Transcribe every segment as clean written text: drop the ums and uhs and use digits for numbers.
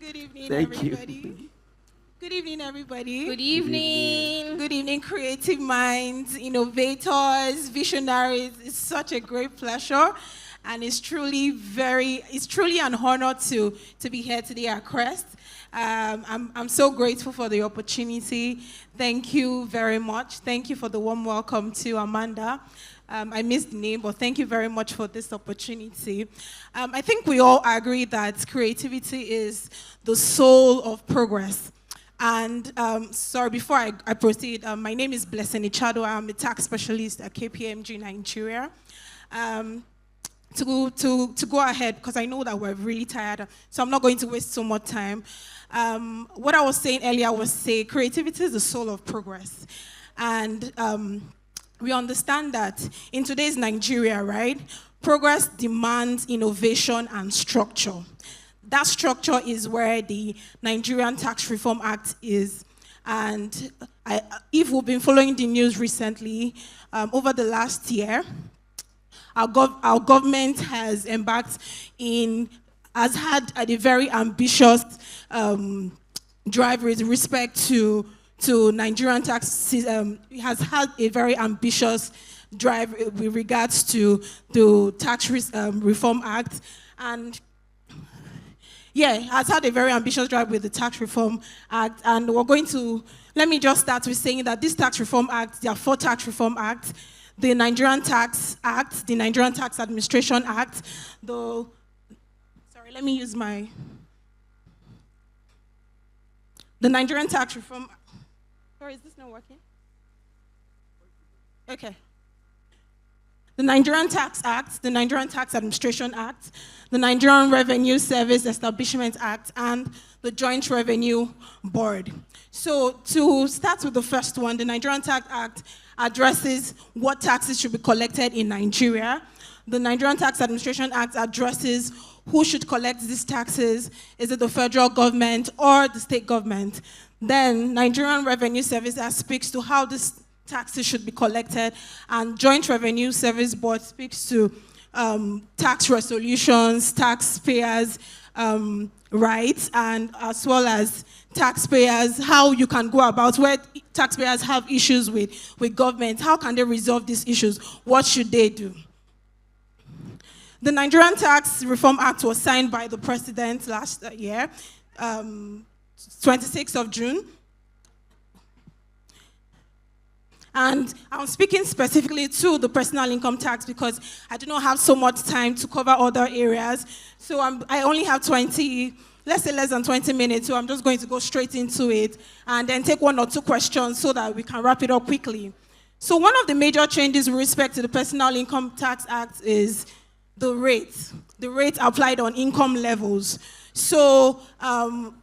Good evening, Thank you. everybody. Good evening, everybody. Good evening. Good evening, creative minds, innovators, visionaries. It's such a great pleasure, and it's truly an honor to be here today at CREST. I'm so grateful for the opportunity. Thank you very much. Thank you for the warm welcome to Amanda. I missed the name, but thank you very much for this opportunity. I think we all agree that creativity is the soul of progress. And sorry, before I proceed, my name is Blessing Ichado. I'm a tax specialist at KPMG Nigeria. To go ahead, because I know that we're really tired, so I'm not going to waste so much time. What I was saying earlier was creativity is the soul of progress. And we understand that in today's Nigeria, right, progress demands innovation and structure. That structure is where the Nigerian Tax Reform Act is. And if we've been following the news recently, over the last year, our government has had a very ambitious drive with respect to Nigerian tax system. It has had a very ambitious drive with regards to the Tax Reform Act. And yeah, it has had a very ambitious drive with the Tax Reform Act. And let me just start with saying that this Tax Reform Act, there are 4 Tax Reform Acts: the Nigerian Tax Act, the Nigerian Tax Administration Act, the Nigerian Tax Reform. Sorry, is this not working? Okay. The Nigerian Tax Act, the Nigerian Tax Administration Act, the Nigerian Revenue Service Establishment Act, and the Joint Revenue Board. So to start with the first one, the Nigerian Tax Act addresses what taxes should be collected in Nigeria. The Nigerian Tax Administration Act addresses who should collect these taxes. Is it the federal government or the state government? Then Nigerian Revenue Service Act speaks to how these taxes should be collected, and Joint Revenue Service Board speaks to tax resolutions, taxpayers' rights, and as well as taxpayers, how you can go about where taxpayers have issues with government, how can they resolve these issues, what should they do? The Nigerian Tax Reform Act was signed by the President last year, 26th of June. And I'm speaking specifically to the personal income tax because I do not have so much time to cover other areas. So I only have less than 20 minutes, so I'm just going to go straight into it and then take 1 or 2 questions so that we can wrap it up quickly. So one of the major changes with respect to the Personal Income Tax Act is the rate applied on income levels. So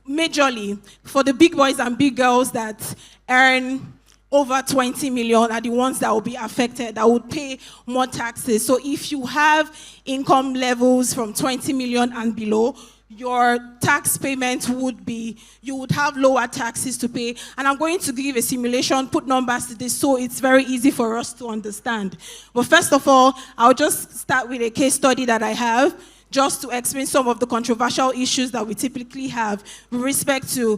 majorly, for the big boys and big girls that earn over 20 million are the ones that will be affected, that would pay more taxes. So if you have income levels from 20 million and below, your tax payment you would have lower taxes to pay. And I'm going to give a simulation, put numbers to this, so it's very easy for us to understand. But first of all, I'll just start with a case study that I have, just to explain some of the controversial issues that we typically have with respect to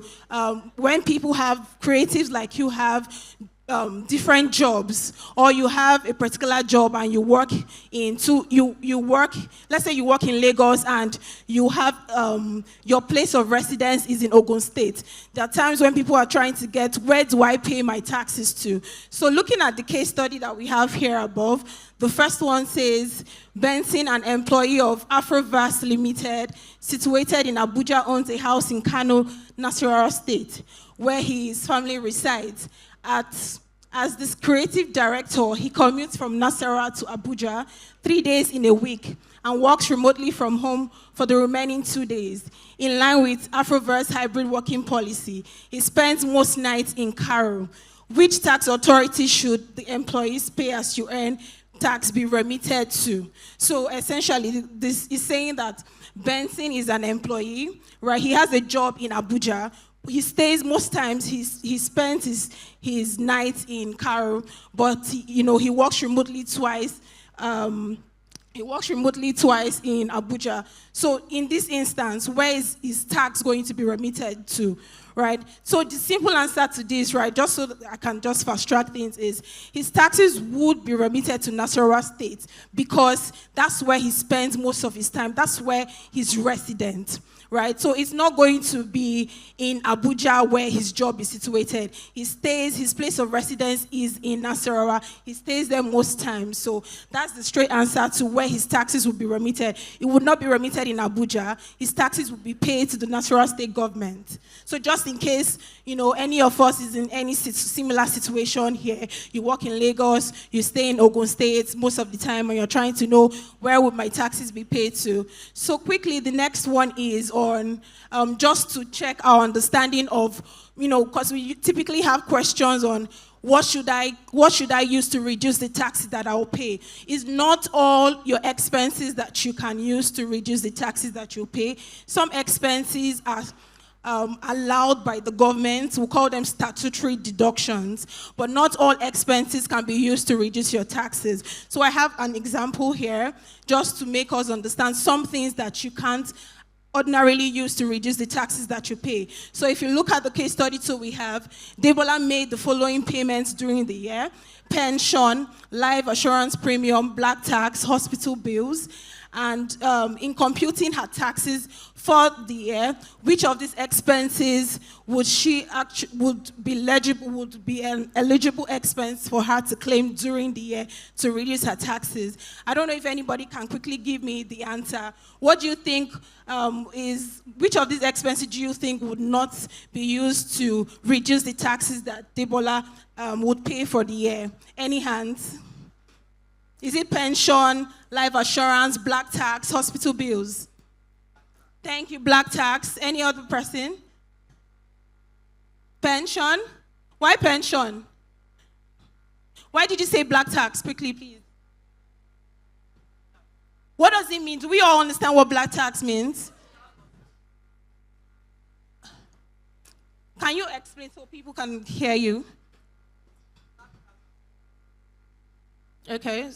when people have creatives like you have different jobs, or you have a particular job and you work let's say you work in Lagos and you have your place of residence is in Ogun State. There are times when people are trying to get, where do I pay my taxes to? So looking at the case study that we have here above, the first one says, Benson, an employee of Afroverse Limited, situated in Abuja, owns a house in Kano, Nasarawa State, where his family resides. As this creative director, he commutes from Nasarawa to Abuja 3 days in a week and works remotely from home for the remaining 2 days. In line with Afroverse hybrid working policy, he spends most nights in Cairo. Which tax authority should the employees pay as you earn tax be remitted to? So essentially, this is saying that Benson is an employee, right? He has a job in Abuja. He stays, most times he spends his nights in Cairo, but he works remotely twice He works remotely twice in Abuja. So in this instance, where is his tax going to be remitted to, right? So the simple answer to this, right, just so that I can just fast track things, is his taxes would be remitted to Nasarawa State because that's where he spends most of his time. That's where he's resident. Right, so it's not going to be in Abuja where his job is situated. His place of residence is in Nasarawa. He stays there most times. So that's the straight answer to where his taxes will be remitted. It would not be remitted in Abuja. His taxes will be paid to the Nasarawa state government. So just in case, any of us is in any similar situation here, you work in Lagos, you stay in Ogun State most of the time, and you're trying to know where would my taxes be paid to. So quickly, the next one is on just to check our understanding of, because we typically have questions on what should I use to reduce the taxes that I'll pay. It's not all your expenses that you can use to reduce the taxes that you pay. Some expenses are allowed by the government. We call them statutory deductions, but not all expenses can be used to reduce your taxes. So I have an example here just to make us understand some things that you can't ordinarily use to reduce the taxes that you pay. So if you look at the case study 2 we have, Debola made the following payments during the year: pension, life assurance premium, black tax, hospital bills. And in computing her taxes for the year, which of these expenses would be an eligible expense for her to claim during the year to reduce her taxes? I don't know if anybody can quickly give me the answer. What do you think which of these expenses do you think would not be used to reduce the taxes that Debola would pay for the year? Any hands? Is it pension, life assurance, black tax, hospital bills? Thank you, black tax. Any other person? Pension? Why pension? Why did you say black tax? Quickly, please. What does it mean? Do we all understand what black tax means? Can you explain so people can hear you? Okay.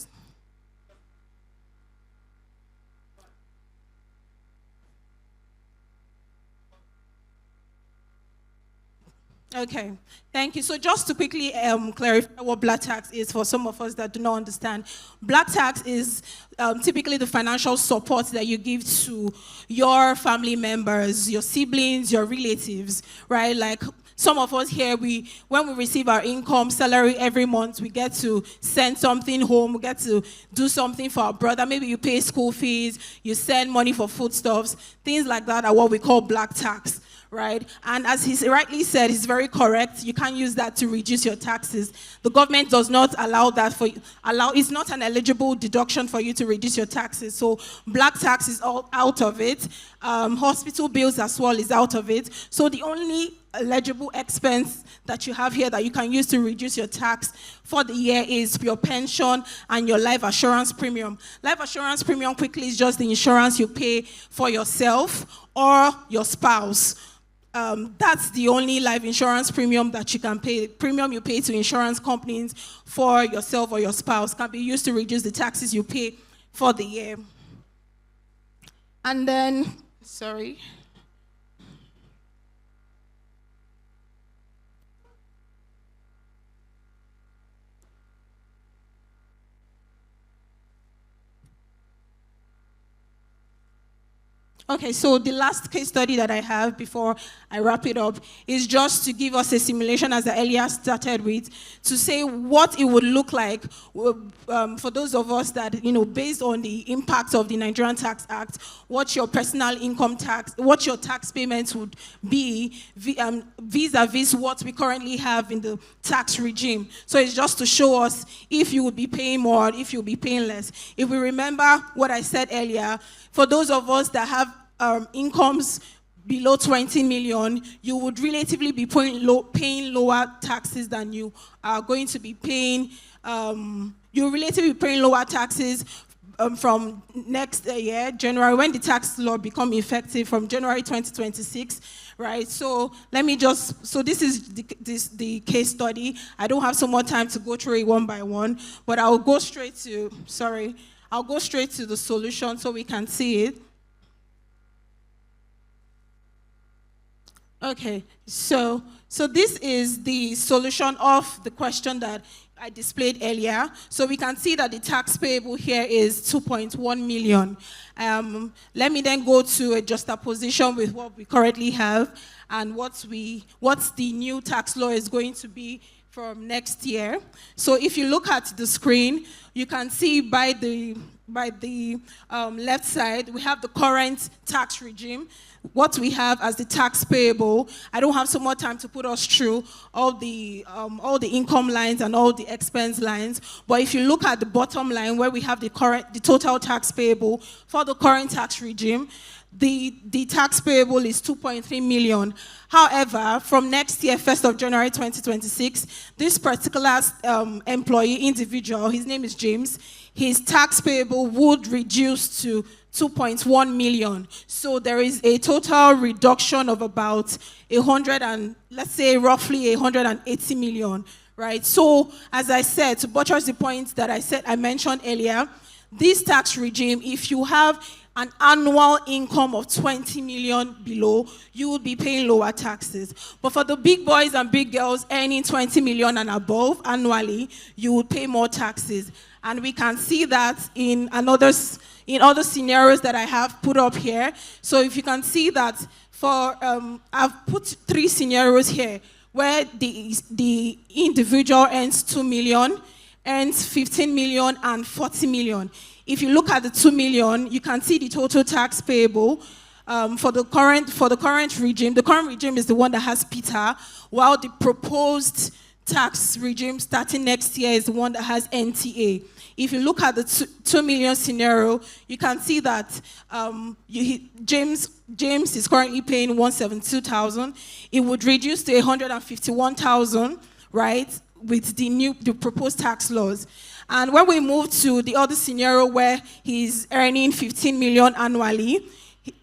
Okay, thank you. So just to quickly clarify what black tax is for some of us that do not understand. Black tax is typically the financial support that you give to your family members, your siblings, your relatives, right? Like some of us here, when we receive our income, salary every month, we get to send something home, we get to do something for our brother. Maybe you pay school fees, you send money for foodstuffs, things like that are what we call black tax. Right? And as he rightly said, he's very correct. You can't use that to reduce your taxes. The government does not allow that it's not an eligible deduction for you to reduce your taxes. So black tax is all out of it. Hospital bills as well is out of it. So the only eligible expense that you have here that you can use to reduce your tax for the year is your pension and your life assurance premium. Life assurance premium quickly is just the insurance you pay for yourself or your spouse. That's the only life insurance premium that you can pay. Premium you pay to insurance companies for yourself or your spouse can be used to reduce the taxes you pay for the year. And then, sorry. Okay, so the last case study that I have before I wrap it up is just to give us a simulation, as I earlier started with, to say what it would look like for those of us that, based on the impact of the Nigerian Tax Act, what your personal income tax, what your tax payments would be vis-a-vis what we currently have in the tax regime. So it's just to show us if you would be paying more, if you'll be paying less. If we remember what I said earlier, for those of us that have incomes below 20 million, you would relatively be paying lower taxes than you are going to be paying. You're relatively paying lower taxes from next year, January, when the tax law become effective from January 2026, right? So this is the case study. I don't have so much time to go through it one by one, but I'll go straight to, I'll go straight to the solution so we can see it. Okay, so this is the solution of the question that I displayed earlier. So we can see that the tax payable here is 2.1 million. Let me then go to a juxtaposition with what we currently have and what's the new tax law is going to be from next year. So if you look at the screen, you can see by the left side, we have the current tax regime, what we have as the tax payable. I don't have so much time to put us through all the income lines and all the expense lines, but if you look at the bottom line where we have the total tax payable for the current tax regime, the tax payable is 2.3 million. However, from next year, 1st of January 2026, this particular employee, individual, his name is James, his tax payable would reduce to 2.1 million. So there is a total reduction of about let's say roughly 180 million, right? So as I said, to buttress the point that I mentioned earlier, this tax regime, if you have an annual income of 20 million below, you will be paying lower taxes. But for the big boys and big girls earning 20 million and above annually, you will pay more taxes. And we can see that in other scenarios that I have put up here. So if you can see that I've put 3 scenarios here where the individual earns 2 million, earns 15 million and 40 million. If you look at the 2 million, you can see the total tax payable for the current regime. The current regime is the one that has Peter, while the proposed tax regime starting next year is the one that has NTA. If you look at the 2 million scenario, you can see that James is currently paying 172,000. It would reduce to 151,000, right, with the proposed tax laws. And when we move to the other scenario where he's earning 15 million annually,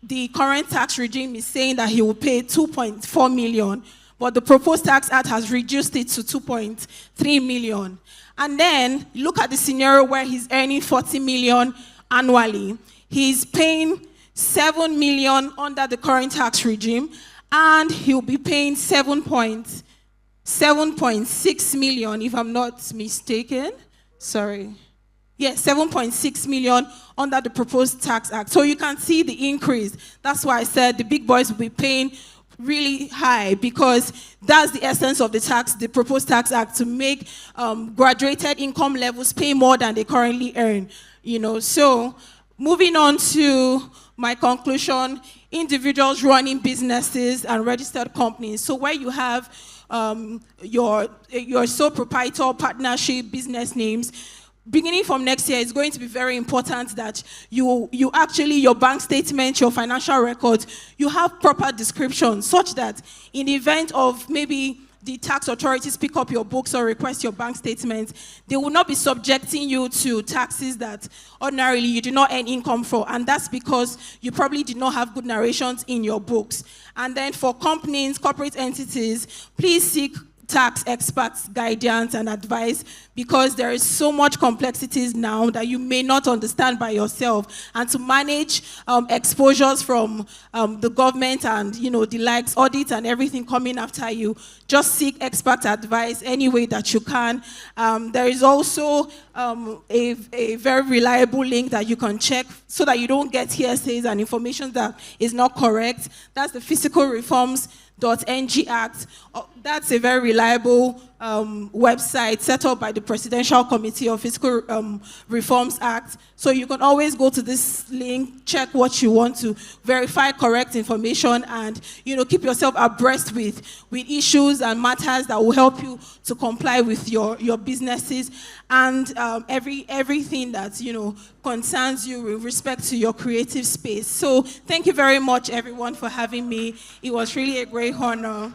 the current tax regime is saying that he will pay 2.4 million, but the proposed tax act has reduced it to 2.3 million. And then look at the scenario where he's earning 40 million annually. He's paying 7 million under the current tax regime, and he'll be paying 7.6 million, if I'm not mistaken. Sorry. Yes, 7.6 million under the proposed tax act. So you can see the increase. That's why I said the big boys will be paying really high, because that's the essence of the proposed tax act, to make graduated income levels pay more than they currently earn. So moving on to my conclusion, individuals running businesses and registered companies. So where you have your sole proprietor, partnership, business names, beginning from next year, it's going to be very important that your bank statement, your financial records, you have proper description, such that in the event of maybe the tax authorities pick up your books or request your bank statement, they will not be subjecting you to taxes that ordinarily you do not earn income for, and that's because you probably did not have good narrations in your books. And then for companies, corporate entities, please seek tax experts' guidance and advice, because there is so much complexities now that you may not understand by yourself. And to manage exposures from the government and the likes, audit and everything coming after you, just seek expert advice any way that you can. There is also a very reliable link that you can check so that you don't get hearsays and information that is not correct. That's the Fiscal Reforms.ng Act. That's a very reliable website set up by the Presidential Committee of Fiscal Reforms Act. So you can always go to this link, check what you want to verify correct information, and keep yourself abreast with issues and matters that will help you to comply with your businesses and everything that concerns you with respect to your creative space. So thank you very much, everyone, for having me. It was really a great honor.